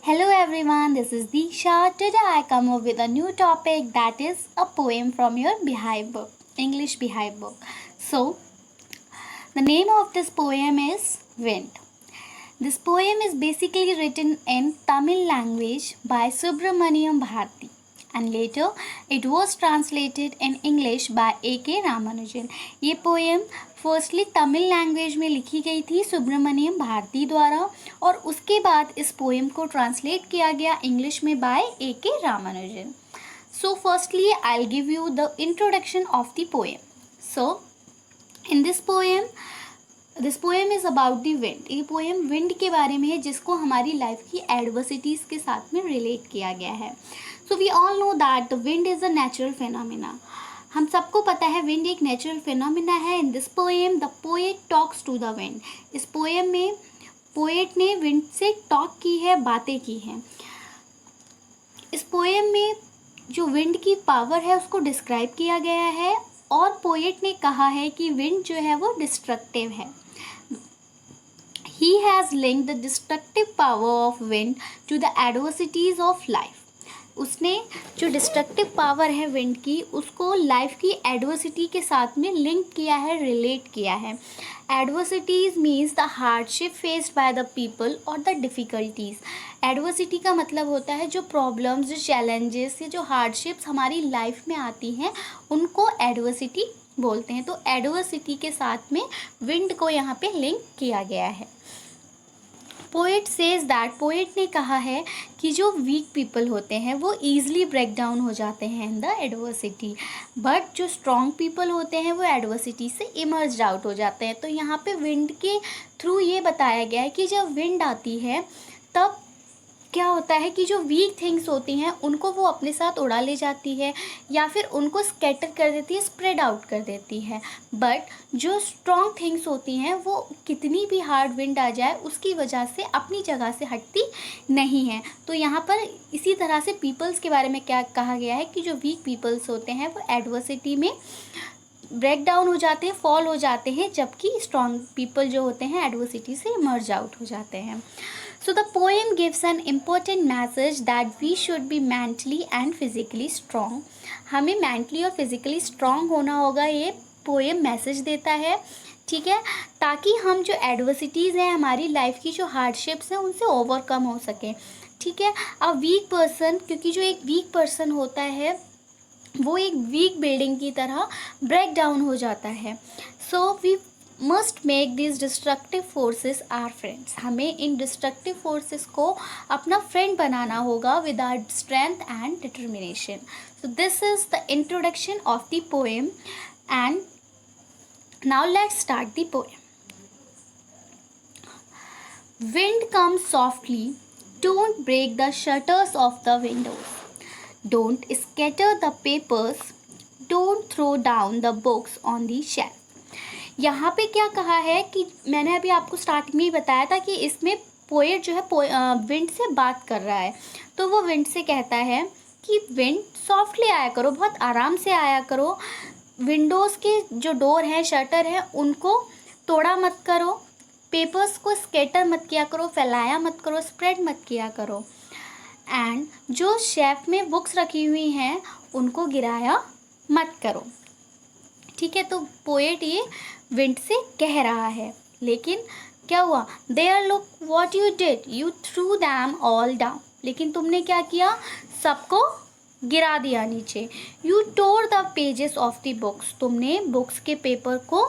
Hello everyone, this is Disha. Today I come up with a new topic that is a poem from your Behive book, English Behive book. So, the name of this poem is Wind. This poem is basically written in Tamil language by Subramaniam Bharati and later it was translated in English by A.K. Ramanujan. ये poem firstly Tamil language में लिखी गई थी सुब्रमण्यम भारती द्वारा और उसके बाद इस पोएम को ट्रांसलेट किया गया इंग्लिश में by A.K. Ramanujan. So firstly I'll give you the introduction of the poem. So in this poem is about the wind. ये पोएम विंड के बारे में है जिसको हमारी लाइफ की एडवर्सिटीज़ के साथ में रिलेट किया गया है. So we all know that wind is a natural phenomena. हम सबको पता है विंड एक नेचुरल फिनोमिना है. In this poem the poet talks to the wind. इस पोएम में पोएट ने विंड से टॉक की है, बातें की हैं. इस पोएम में जो विंड की पावर है उसको डिस्क्राइब किया गया है और पोएट ने कहा है कि विंड जो है वो डिस्ट्रक्टिव है. He has linked the destructive power of wind to the adversities of life. उसने जो डिस्ट्रक्टिव पावर है विंड की उसको लाइफ की एडवर्सिटी के साथ में लिंक किया है, रिलेट किया है. Adversities means the hardship faced by the people और द डिफ़िकल्टीज़. एडवर्सिटी का मतलब होता है जो प्रॉब्लम्स, जो चैलेंजेस या जो हार्डशिप्स हमारी लाइफ में आती हैं उनको एडवर्सिटी बोलते हैं. तो एडवर्सिटी के साथ में विंड को यहाँ पे लिंक किया गया है. पोएट सेज दैट, पोएट ने कहा है कि जो वीक पीपल होते हैं वो ईज़िली ब्रेक डाउन हो जाते हैं इन द एडवर्सिटी, बट जो स्ट्रॉन्ग पीपल होते हैं वो एडवर्सिटी से इमर्ज आउट हो जाते हैं. तो यहाँ पे विंड के थ्रू ये बताया गया है कि जब विंड आती है तब क्या होता है कि जो वीक थिंग्स होती हैं उनको वो अपने साथ उड़ा ले जाती है या फिर उनको स्कैटर कर देती है, स्प्रेड आउट कर देती है. बट जो स्ट्रॉन्ग थिंग्स होती हैं वो कितनी भी हार्ड विंड आ जाए उसकी वजह से अपनी जगह से हटती नहीं है. तो यहाँ पर इसी तरह से पीपल्स के बारे में क्या कहा गया है कि जो वीक पीपल्स होते हैं वो एडवर्सिटी में ब्रेक डाउन हो जाते हैं, फॉल हो जाते हैं, जबकि स्ट्रॉन्ग पीपल जो होते हैं एडवर्सिटी से इमर्ज आउट हो जाते हैं. So the poem gives an important message that we should be mentally and physically strong. हमें mentally और physically strong होना होगा, ये poem मैसेज देता है. ठीक है, ताकि हम जो एडवर्सिटीज़ हैं हमारी लाइफ की, जो हार्डशिप्स हैं उनसे ओवरकम हो सकें. ठीक है, अ वीक पर्सन, क्योंकि जो एक वीक पर्सन होता है वो एक वीक बिल्डिंग की तरह ब्रेक डाउन हो जाता है. So we must make this destructive forces our friends. हमें इन डिस्ट्रक्टिव फोर्सेस को अपना फ्रेंड बनाना होगा with our strength and determination. So this is the introduction of the poem and now let's start the poem. Wind comes softly, don't break the shutters of the windows, don't scatter the papers, don't throw down the books on the shelf. यहाँ पे क्या कहा है कि मैंने अभी आपको starting में ही बताया था कि इसमें पोएट जो है विंड से बात कर रहा है. तो वो विंड से कहता है कि विंड सॉफ्टली आया करो, बहुत आराम से आया करो. विंडोज़ के जो डोर हैं, शटर हैं, उनको तोड़ा मत करो. पेपर्स को स्कैटर मत किया करो, फैलाया मत करो, स्प्रेड मत किया करो. एंड जो शेल्फ में बुक्स रखी हुई हैं उनको गिराया मत करो. ठीक है, तो पोएट ये विंड से कह रहा है. लेकिन क्या हुआ? There look what you did, you threw them all down. लेकिन तुमने क्या किया? सबको गिरा दिया नीचे. You tore the pages of the books, तुमने बुक्स के पेपर को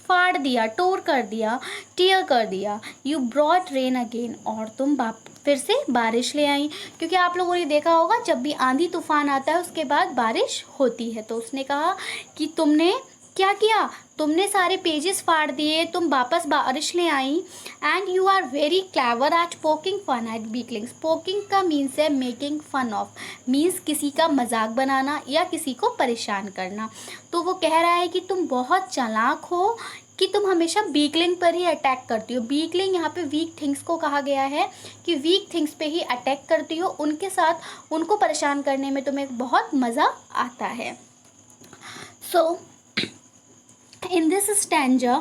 फाड़ दिया, टोर कर दिया, टीयर कर दिया. यू ब्रॉट रेन अगेन, और तुम फिर से बारिश ले आई. क्योंकि आप लोगों ने देखा होगा जब भी आंधी तूफान आता है उसके बाद बारिश होती है. तो उसने कहा कि तुमने क्या किया? तुमने सारे पेजेस फाड़ दिए, तुम वापस बारिश ले आई. And you are very clever at poking fun at weaklings. Poking का मीन्स है मेकिंग फन ऑफ, मीन्स किसी का मजाक बनाना या किसी को परेशान करना. तो वो कह रहा है कि तुम बहुत चालाक हो कि तुम हमेशा वीकलिंग पर ही अटैक करती हो. वीकलिंग यहाँ पे वीक थिंग्स को कहा गया है कि वीक थिंग्स पे ही अटैक करती हो, उनके साथ उनको परेशान करने में तुम्हें बहुत मज़ा आता है. So in this stanza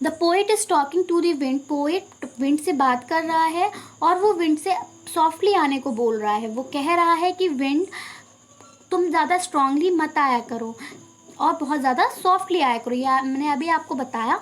the poet is talking to the wind, poet wind से बात कर रहा है और वो विंड से सॉफ्टली आने को बोल रहा है। वो कह रहा है कि विंड तुम ज़्यादा स्ट्रांगली मत आया करो और बहुत ज़्यादा सॉफ्टली आया करो, या मैंने अभी आपको बताया।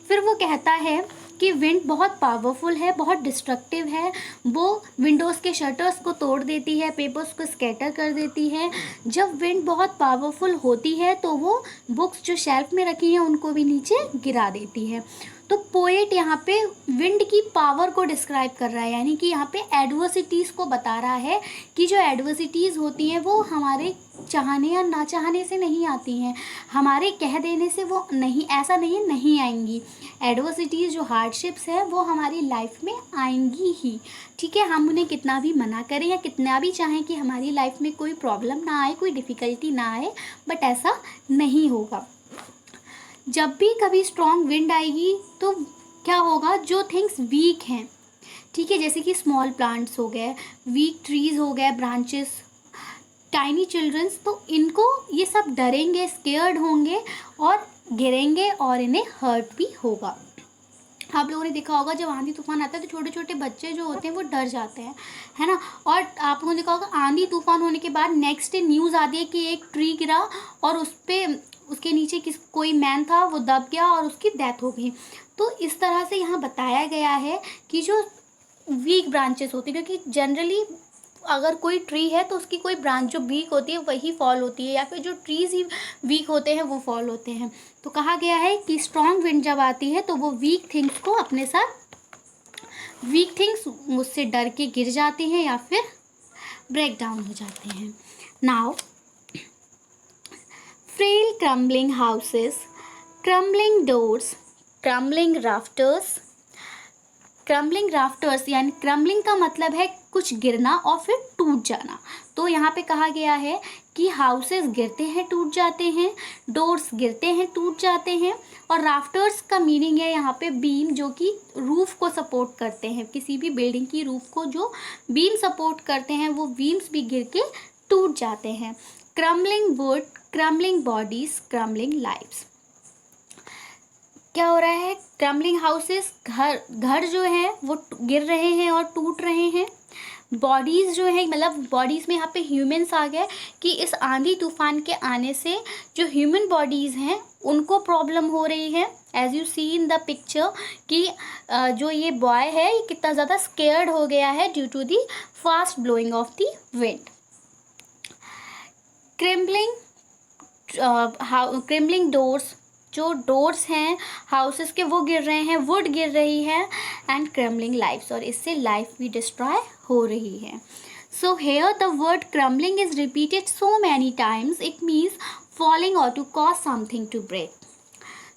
फिर वो कहता है कि विंड बहुत पावरफुल है, बहुत डिस्ट्रक्टिव है, वो विंडोज़ के शटर्स को तोड़ देती है, पेपर्स को स्कैटर कर देती है। जब विंड बहुत पावरफुल होती है तो वो बुक्स जो शेल्फ में रखी हैं उनको भी नीचे गिरा देती है। तो पोएट यहाँ पे विंड की पावर को डिस्क्राइब कर रहा है, यानी कि यहाँ पे एडवर्सिटीज़ को बता रहा है कि जो एडवर्सिटीज़ होती हैं वो हमारे चाहने या ना चाहने से नहीं आती हैं, हमारे कह देने से वो नहीं, ऐसा नहीं आएंगी। एडवर्सिटीज़ जो हार्डशिप्स है वो हमारी लाइफ में आएंगी ही, ठीक है। हम उन्हें कितना भी मना करें या कितना भी चाहें कि हमारी लाइफ में कोई प्रॉब्लम ना आए, कोई डिफ़िकल्टी ना आए, बट ऐसा नहीं होगा। जब भी कभी स्ट्रॉन्ग विंड आएगी तो क्या होगा, जो थिंग्स वीक हैं, ठीक है, जैसे कि स्मॉल प्लांट्स हो गए, वीक ट्रीज़ हो गए, ब्रांचेस, टाइनी चिल्ड्रंस, तो इनको ये सब डरेंगे, स्केयर्ड होंगे और गिरेंगे और इन्हें हर्ट भी होगा। आप लोगों ने देखा होगा जब आंधी तूफान आता है तो छोटे छोटे बच्चे जो होते हैं वो डर जाते हैं, है ना। और आप लोगों ने देखा होगा आंधी तूफान होने के बाद नेक्स्ट डे न्यूज़ आती है कि एक ट्री गिरा और उस पर, उसके नीचे कोई मैन था, वो दब गया और उसकी डेथ हो गई। तो इस तरह से यहाँ बताया गया है कि जो वीक ब्रांचेस होती है, क्योंकि जनरली अगर कोई ट्री है तो उसकी कोई ब्रांच जो वीक होती है वही फॉल होती है, या फिर जो ट्रीज़ ही वीक होते हैं वो फॉल होते हैं। तो कहा गया है कि स्ट्रॉन्ग विंड जब आती है तो वो वीक थिंग्स को अपने साथ, वीक थिंग्स मुझसे डर के गिर जाते हैं या फिर ब्रेक डाउन हो जाते हैं। Now frail crumbling houses, crumbling doors, crumbling rafters। Crumbling rafters यानी क्रम्बलिंग का मतलब है कुछ गिरना और फिर टूट जाना। तो यहाँ पे कहा गया है कि हाउसेस गिरते हैं, टूट जाते हैं, डोर्स गिरते हैं, टूट जाते हैं, और राफ्टर्स का मीनिंग है यहाँ पे बीम, जो कि रूफ़ को सपोर्ट करते हैं। किसी भी बिल्डिंग की रूफ़ को जो बीम सपोर्ट करते हैं वो बीम्स भी गिर के टूट जाते हैं। Crumbling would, crumbling bodies, crumbling lives. क्या हो रहा है, क्रम्बलिंग हाउसेस, घर जो है वो गिर रहे हैं और टूट रहे हैं। बॉडीज़ जो है, मतलब बॉडीज़ में यहाँ पे ह्यूमन्स आ गए कि इस आंधी तूफान के आने से जो ह्यूमन बॉडीज़ हैं उनको प्रॉब्लम हो रही है। As you see in the picture कि जो ये बॉय है ये कितना ज़्यादा स्केयर्ड हो गया है due to the fast blowing of the wind. Crumbling doors, जो डोर्स हैं हाउसेस के वो गिर रहे हैं, वुड गिर रही है, एंड क्रम्बलिंग लाइफ्स, और इससे लाइफ भी डिस्ट्रॉय हो रही है। So here the word crumbling is repeated so many times, it means falling or to cause something to break.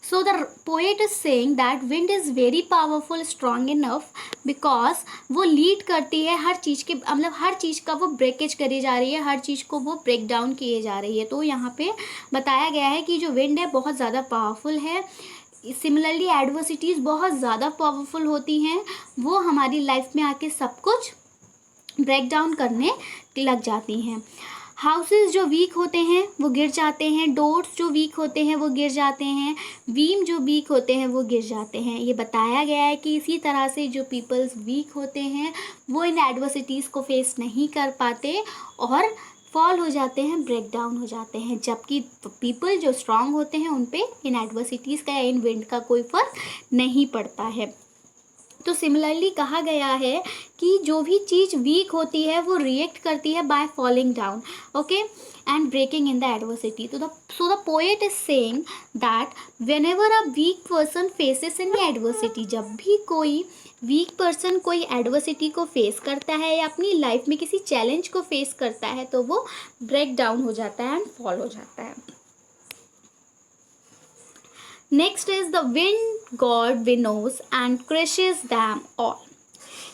So the poet is saying that wind is very powerful, strong enough because वो lead करती है हर चीज़ के, मतलब हर चीज़ का वो breakage करी जा रही है, हर चीज़ को वो ब्रेक डाउन किए जा रही है। तो यहाँ पे बताया गया है कि जो विंड है बहुत ज़्यादा पावरफुल है। सिमिलरली एडवर्सिटीज़ बहुत ज़्यादा पावरफुल होती हैं, वो हमारी लाइफ में आके सब कुछ ब्रेक डाउन करने लग जाती हैं। हाउसेस जो वीक होते हैं वो गिर जाते हैं, डोर्स जो वीक होते हैं वो गिर जाते हैं, बीम जो वीक होते हैं वो गिर जाते हैं। ये बताया गया है कि इसी तरह से जो पीपल्स वीक होते हैं वो इन एडवर्सिटीज़ को फेस नहीं कर पाते और फॉल हो जाते हैं, ब्रेक डाउन हो जाते हैं, जबकि पीपल जो स्ट्रांग होते हैं उन पे इन एडवर्सिटीज़ का या इन विंड का कोई फ़र्क नहीं पड़ता है। तो सिमिलरली कहा गया है कि जो भी चीज़ वीक होती है वो रिएक्ट करती है by falling down, okay, and breaking in the adversity. तो so the poet is saying that whenever a weak person faces any adversity, जब भी कोई वीक पर्सन कोई एडवर्सिटी को फेस करता है या अपनी लाइफ में किसी चैलेंज को फेस करता है तो वो ब्रेक डाउन हो जाता है एंड फॉल हो जाता है। Next is the wind god winnows and crushes them all.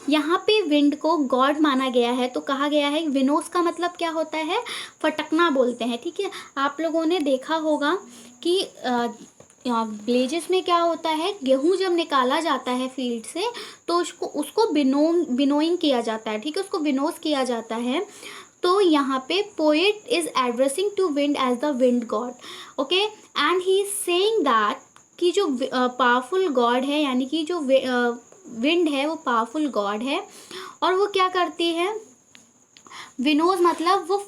यहाँ पे विंड को गॉड माना गया है, तो कहा गया है विनोज का मतलब क्या होता है, फटकना बोलते हैं, ठीक है। आप लोगों ने देखा होगा कि विलेजेस में क्या होता है, गेहूँ जब निकाला जाता है फील्ड से तो उसको विनोइंग किया जाता है, ठीक है, उसको विनोज किया जाता है। तो यहाँ पे poet is addressing to wind as the wind god, okay, and he is saying that कि जो पावरफुल गॉड है, यानी कि जो विंड है वो पावरफुल गॉड है, और वो क्या करती है, विनोज मतलब वो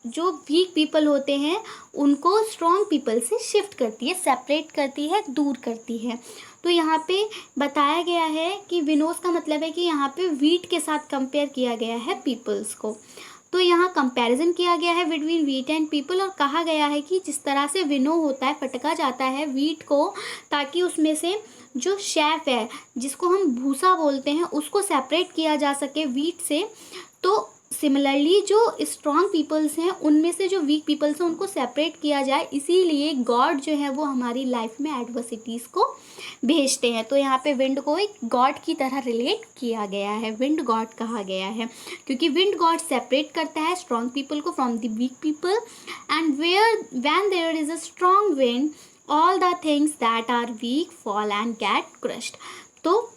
जो वीक पीपल होते हैं उनको स्ट्रॉन्ग पीपल से शिफ्ट करती है, सेपरेट करती है, दूर करती है। तो यहाँ पे बताया गया है कि विनोज का मतलब है कि यहाँ पे वीट के साथ कंपेयर किया गया है पीपल्स को। तो यहाँ कंपैरिजन किया गया है बिटवीन वीट एंड पीपल, और कहा गया है कि जिस तरह से विनो होता है, फटका जाता है वीट को, ताकि उसमें से जो शेफ है जिसको हम भूसा बोलते हैं उसको सेपरेट किया जा सके वीट से। तो सिमिलरली जो स्ट्रॉन्ग पीपल्स हैं उनमें से जो वीक पीपल्स हैं उनको सेपरेट किया जाए, इसीलिए गॉड जो है वो हमारी लाइफ में एडवर्सिटीज़ को भेजते हैं। तो यहाँ पे विंड को एक गॉड की तरह रिलेट किया गया है, विंड गॉड कहा गया है, क्योंकि विंड गॉड सेपरेट करता है स्ट्रॉन्ग पीपल को from the weak people, and when there is a strong wind all the things that are weak fall and get crushed. तो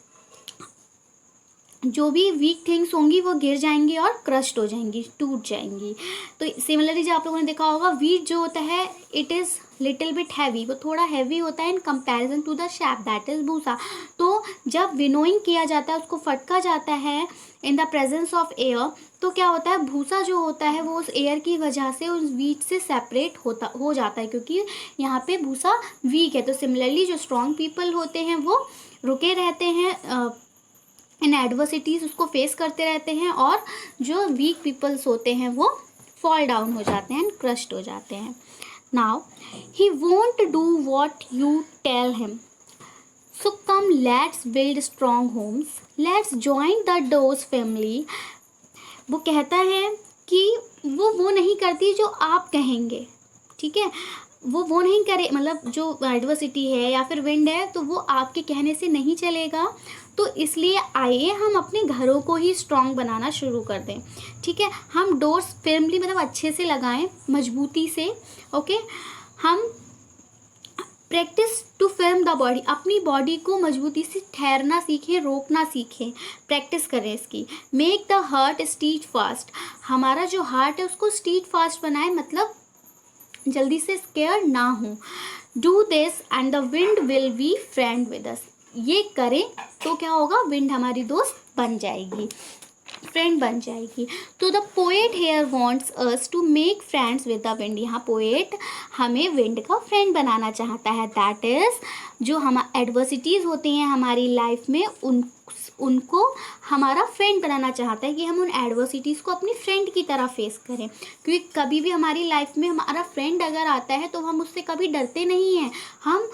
जो भी वीक थिंग्स होंगी वो गिर जाएंगी और क्रश्ड हो जाएंगी, टूट जाएंगी। तो सिमिलरली जो आप लोगों ने देखा होगा, वीट जो होता है it is little bit heavy, वो थोड़ा हैवी होता है in comparison to the chaff that is भूसा। तो जब विनोइंग किया जाता है, उसको फटका जाता है in the presence of air, तो क्या होता है, भूसा जो होता है वो उस एयर की वजह से उस वीट से सेपरेट हो जाता है, क्योंकि यहाँ पे भूसा वीक है। तो सिमिलरली जो स्ट्रॉन्ग पीपल होते हैं वो रुके रहते हैं इन एडवर्सिटीज़, उसको फेस करते रहते हैं, और जो वीक पीपल्स होते हैं वो फॉल डाउन हो जाते हैं एंड क्रश्ड हो जाते हैं। Now he won't do what you tell him, so come let's build strong homes, let's join the doors family. वो कहता है कि वो नहीं करती जो आप कहेंगे, ठीक है, वो नहीं करे, मतलब जो एडवर्सिटी है या फिर विंड है तो वो आपके कहने से नहीं चलेगा। तो इसलिए आइए हम अपने घरों को ही स्ट्रॉन्ग बनाना शुरू कर दें, ठीक है। हम डोर्स फर्मली मतलब अच्छे से लगाएं, मजबूती से, ओके। हम practice to firm the body, अपनी बॉडी को मजबूती से ठहरना सीखें, रोकना सीखें, प्रैक्टिस करें इसकी। मेक द हार्ट स्टीट फास्ट, हमारा जो हार्ट है उसको स्टीट फास्ट बनाए, मतलब जल्दी से स्केयर ना हो। Do this and the wind will be friend with us, ये करें तो क्या होगा, विंड हमारी दोस्त बन जाएगी, फ्रेंड बन जाएगी। तो the poet here wants us to make friends with the wind, यहाँ पोएट हमें विंड का फ्रेंड बनाना चाहता है। दैट इज़ जो हम एडवर्सिटीज़ होती हैं हमारी लाइफ में उनको हमारा फ्रेंड बनाना चाहता है, कि हम उन एडवर्सिटीज़ को अपनी फ्रेंड की तरह फेस करें, क्योंकि कभी भी हमारी लाइफ में हमारा फ्रेंड अगर आता है तो हम उससे कभी डरते नहीं हैं। हम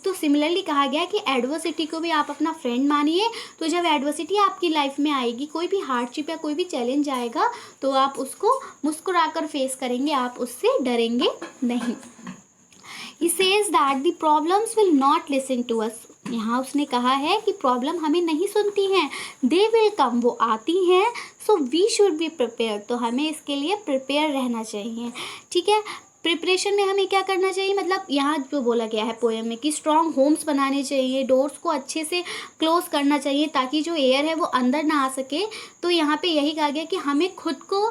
तो सिमिलरली कहा गया कि एडवर्सिटी को भी आप अपना फ्रेंड मानिए। तो जब एडवर्सिटी आपकी लाइफ में आएगी, कोई भी हार्डशिप या कोई भी चैलेंज आएगा, तो आप उसको मुस्कुराकर फेस करेंगे, आप उससे डरेंगे नहीं। He says that the problems will not listen to us, यहाँ उसने कहा है कि प्रॉब्लम हमें नहीं सुनती हैं, दे विल कम, वो आती हैं, so we should be prepare, तो हमें इसके लिए प्रिपेयर रहना चाहिए, ठीक है। प्रिपरेशन में हमें क्या करना चाहिए, मतलब यहाँ जो बोला गया है पोएम में कि स्ट्रॉन्ग होम्स बनाने चाहिए, डोर्स को अच्छे से क्लोज करना चाहिए ताकि जो एयर है वो अंदर ना आ सके। तो यहाँ पे यही कहा गया कि हमें खुद को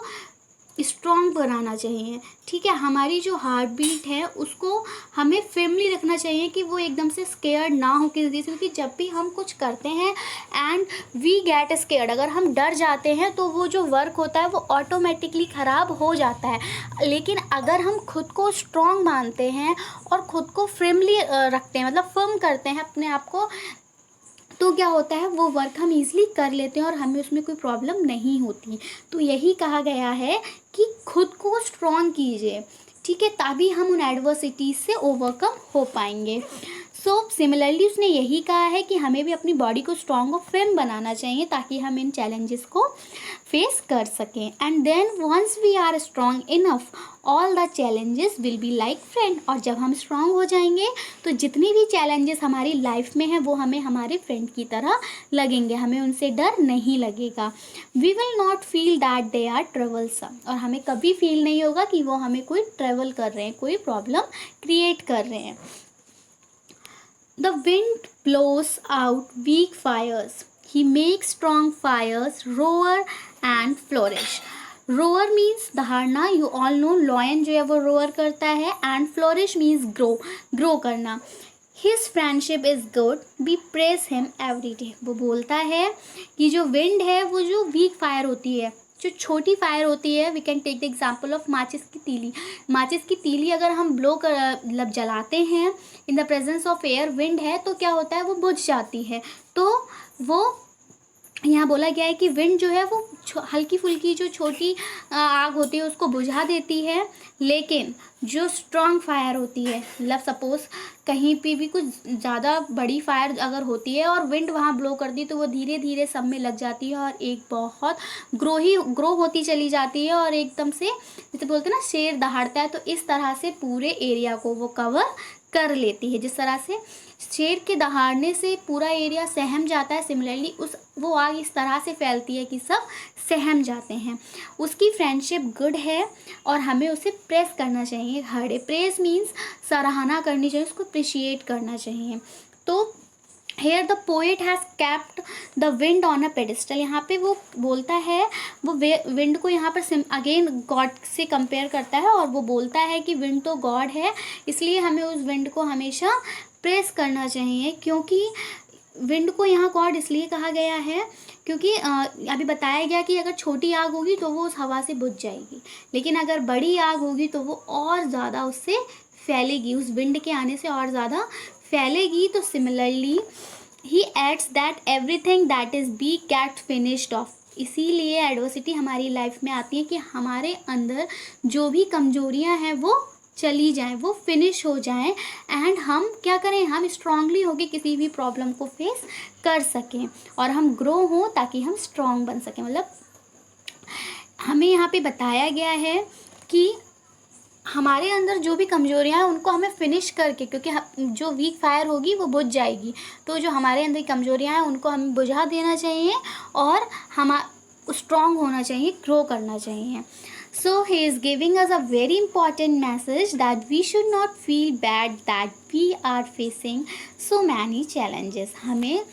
स्ट्रॉन्ग बनाना चाहिए, ठीक है। हमारी जो हार्ट बीट है उसको हमें फर्मली रखना चाहिए कि वो एकदम से स्केयर्ड ना हो किसी चीज़ से, क्योंकि जब भी हम कुछ करते हैं एंड वी गेट स्केयर्ड, अगर हम डर जाते हैं तो वो जो वर्क होता है वो ऑटोमेटिकली ख़राब हो जाता है। लेकिन अगर हम खुद को स्ट्रॉन्ग मानते हैं और ख़ुद को फर्मली रखते हैं, मतलब फर्म करते हैं अपने आप को, तो क्या होता है, वो वर्क हम इजीली कर लेते हैं और हमें उसमें कोई प्रॉब्लम नहीं होती। तो यही कहा गया है कि खुद को स्ट्रॉन्ग कीजिए, ठीक है, तभी हम उन एडवर्सिटीज़ से ओवरकम हो पाएंगे। सो सिमिलरली उसने यही कहा है कि हमें भी अपनी बॉडी को स्ट्रॉन्ग और फर्म बनाना चाहिए ताकि हम इन चैलेंजेस को फेस कर सकें। And then once we are strong enough all the challenges will be like friend, और जब हम स्ट्रॉन्ग हो जाएंगे तो जितनी भी चैलेंजेस हमारी लाइफ में हैं वो हमें हमारे फ्रेंड की तरह लगेंगे, हमें उनसे डर नहीं लगेगा। We will not feel that they are troublesome, और हमें कभी फील नहीं होगा कि वो हमें कोई ट्रेवल कर रहे हैं, कोई प्रॉब्लम क्रिएट कर रहे हैं। The wind blows out weak fires. He makes strong fires roar and flourish. Roar means दहाड़ना, you all know lion जो है वो roar करता है, and flourish means grow करना। His friendship is good, we praise him every day. वो बोलता है कि जो विंड है वो जो वीक फायर होती है, जो छोटी फायर होती है, we can take the example of माचिस की तीली। माचिस की तीली अगर हम ब्लो कर मतलब जलाते हैं in the presence of air, wind है, तो क्या होता है, वो बुझ जाती है। तो वो यहाँ बोला गया है कि विंड जो है वो हल्की फुल्की जो छोटी आग होती है उसको बुझा देती है, लेकिन जो स्ट्रॉन्ग फायर होती है, मतलब सपोज कहीं पे भी कुछ ज़्यादा बड़ी फायर अगर होती है और विंड वहाँ ब्लो करती है, तो वो धीरे धीरे सब में लग जाती है और एक बहुत ग्रो होती चली जाती है, और एकदम से जैसे बोलते हैं ना शेर दहाड़ता है, तो इस तरह से पूरे एरिया को वो कवर कर लेती है। जिस तरह से शेर के दहाड़ने से पूरा एरिया सहम जाता है, सिमिलरली वो आग इस तरह से फैलती है कि सब सहम जाते हैं। उसकी फ्रेंडशिप गुड है और हमें उसे प्रेस करना चाहिए। हर प्रेस मीन्स सराहना करनी चाहिए, उसको अप्रिशिएट करना चाहिए। तो here the poet has kept the wind on a pedestal. यहाँ पे वो बोलता है, वो विंड को यहाँ पर अगेन गॉड से कंपेयर करता है, और वो बोलता है कि विंड तो गॉड है, इसलिए हमें उस विंड को हमेशा प्रेस करना चाहिए। क्योंकि विंड को यहाँ गॉड इसलिए कहा गया है क्योंकि अभी बताया गया कि अगर छोटी आग होगी तो वो उस हवा से बुझ जाएगी, लेकिन अगर बड़ी आग होगी तो वो और ज़्यादा उससे फैलेगी, उस विंड के आने से और ज़्यादा फैलेगी। तो similarly he adds that everything that is be get finished off. इसीलिए एडवर्सिटी हमारी लाइफ में आती है कि हमारे अंदर जो भी कमजोरियां हैं वो चली जाएं, वो फिनिश हो जाएं, एंड हम क्या करें, हम स्ट्रांगली होकर किसी भी प्रॉब्लम को फेस कर सकें और हम ग्रो हों ताकि हम स्ट्रांग बन सकें। मतलब हमें यहाँ पे बताया गया है कि हमारे अंदर जो भी कमजोरियां हैं उनको हमें फिनिश करके, क्योंकि जो वीक फायर होगी वो बुझ जाएगी, तो जो हमारे अंदर कमजोरियां हैं उनको हमें बुझा देना चाहिए और हम स्ट्रांग होना चाहिए, ग्रो करना चाहिए। So he is giving us a very important message that we should not feel bad that we are facing so many challenges. हमें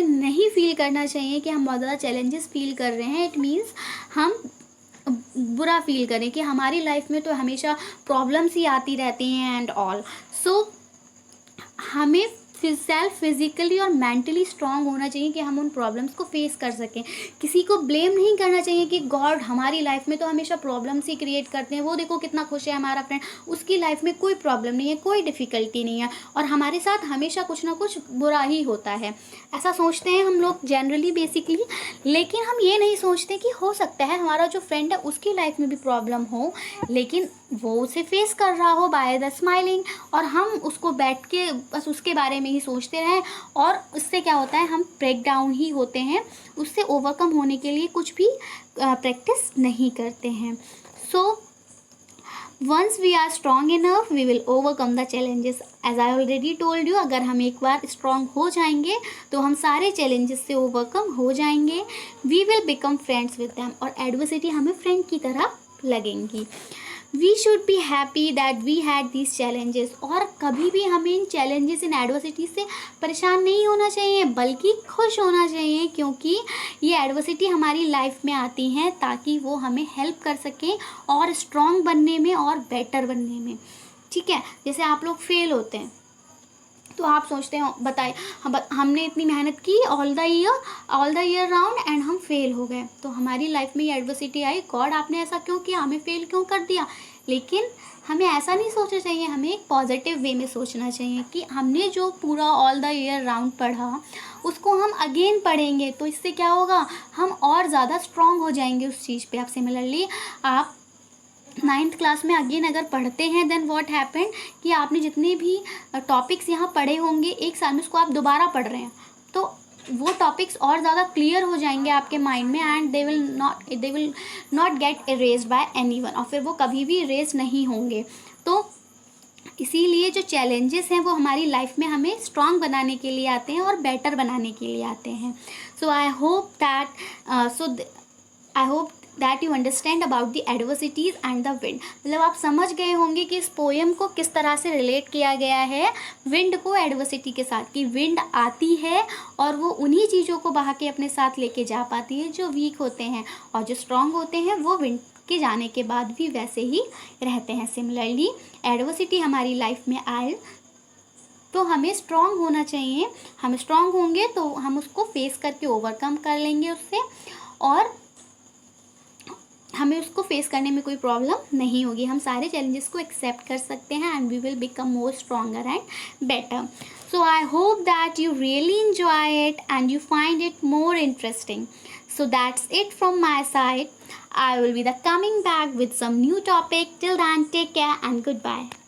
नहीं फील करना चाहिए कि हम बहुत ज़्यादा चैलेंजेस फील कर रहे हैं। इट मीन्स हम बुरा फील करें कि हमारी लाइफ में तो हमेशा प्रॉब्लम्स ही आती रहती हैं एंड ऑल। सो हमें सेल्फ फिजिकली और मेंटली स्ट्रांग होना चाहिए कि हम उन प्रॉब्लम्स को फेस कर सकें। किसी को ब्लेम नहीं करना चाहिए कि गॉड हमारी लाइफ में तो हमेशा प्रॉब्लम्स ही क्रिएट करते हैं, वो देखो कितना खुश है हमारा फ्रेंड, उसकी लाइफ में कोई प्रॉब्लम नहीं है, कोई डिफ़िकल्टी नहीं है, और हमारे साथ हमेशा कुछ ना कुछ बुरा ही होता है। ऐसा सोचते हैं हम लोग जनरली बेसिकली, लेकिन हम ये नहीं सोचते कि हो सकता है हमारा जो फ्रेंड है उसकी लाइफ में भी प्रॉब्लम हो, लेकिन वो उसे फेस कर रहा हो बाय द स्माइलिंग, और हम उसको बैठ के बस उसके बारे में ही सोचते रहें, और उससे क्या होता है, हम ब्रेक डाउन ही होते हैं, उससे ओवरकम होने के लिए कुछ भी प्रैक्टिस नहीं करते हैं। So once we are strong enough we will overcome the challenges. As I already told you, अगर हम एक बार स्ट्रॉन्ग हो जाएंगे तो हम सारे चैलेंजेस से ओवरकम हो जाएंगे। We will become friends with them, और एडवर्सिटी हमें फ्रेंड की तरह लगेंगी। We should be happy that we had this challenges, और कभी भी हमें इन चैलेंजेस इन एडवर्सिटी से परेशान नहीं होना चाहिए, बल्कि खुश होना चाहिए, क्योंकि ये एडवर्सिटी हमारी लाइफ में आती हैं ताकि वो हमें हेल्प कर सकें और स्ट्रॉन्ग बनने में और बेटर बनने में। ठीक है, जैसे आप लोग फेल होते हैं तो आप सोचते हैं, बताइए हमने इतनी मेहनत की all the year round and हम फेल हो गए, तो हमारी लाइफ में ये एडवर्सिटी आई, गॉड आपने ऐसा क्यों किया, हमें फेल क्यों कर दिया। लेकिन हमें ऐसा नहीं सोचना चाहिए, हमें एक पॉजिटिव वे में सोचना चाहिए कि हमने जो पूरा ऑल द ईयर राउंड पढ़ा उसको हम अगेन पढ़ेंगे, तो इससे क्या होगा, हम और ज़्यादा स्ट्रॉन्ग हो जाएंगे उस चीज़ पे। आप सिमिलरली आप 9th क्लास में अगेन अगर पढ़ते हैं, देन व्हाट हैपेंड कि आपने जितने भी टॉपिक्स यहाँ पढ़े होंगे एक साल में, उसको आप दोबारा पढ़ रहे हैं, तो वो टॉपिक्स और ज़्यादा क्लियर हो जाएंगे आपके माइंड में, and they will not gate erased bye anyone, और फिर वो कभी भी इरेज नहीं होंगे। तो इसीलिए जो चैलेंजेस हैं वो हमारी लाइफ में हमें स्ट्रॉन्ग बनाने के लिए आते हैं और बेटर बनाने के लिए आते हैं। So I hope that you understand about the adversities and the wind. मतलब आप समझ गए होंगे कि इस पोएम को किस तरह से रिलेट किया गया है विंड को एडवर्सिटी के साथ, कि विंड आती है और वो उन्हीं चीज़ों को बहा के अपने साथ लेके जा पाती है जो वीक होते हैं, और जो स्ट्रांग होते हैं वो विंड के जाने के बाद भी वैसे ही रहते हैं। सिमिलरली एडवर्सिटी हमारी लाइफ में आए तो हमें स्ट्रांग होना चाहिए, हम स्ट्रांग होंगे तो हम उसको फेस करके ओवरकम कर लेंगे उससे, और हमें उसको फेस करने में कोई प्रॉब्लम नहीं होगी। हम सारे चैलेंजेस को एक्सेप्ट कर सकते हैं and we will become more stronger and better. So I hope that you really enjoy it and you find it more interesting. So that's it from my side. I will be coming back with some new topic. Till then, take care and goodbye.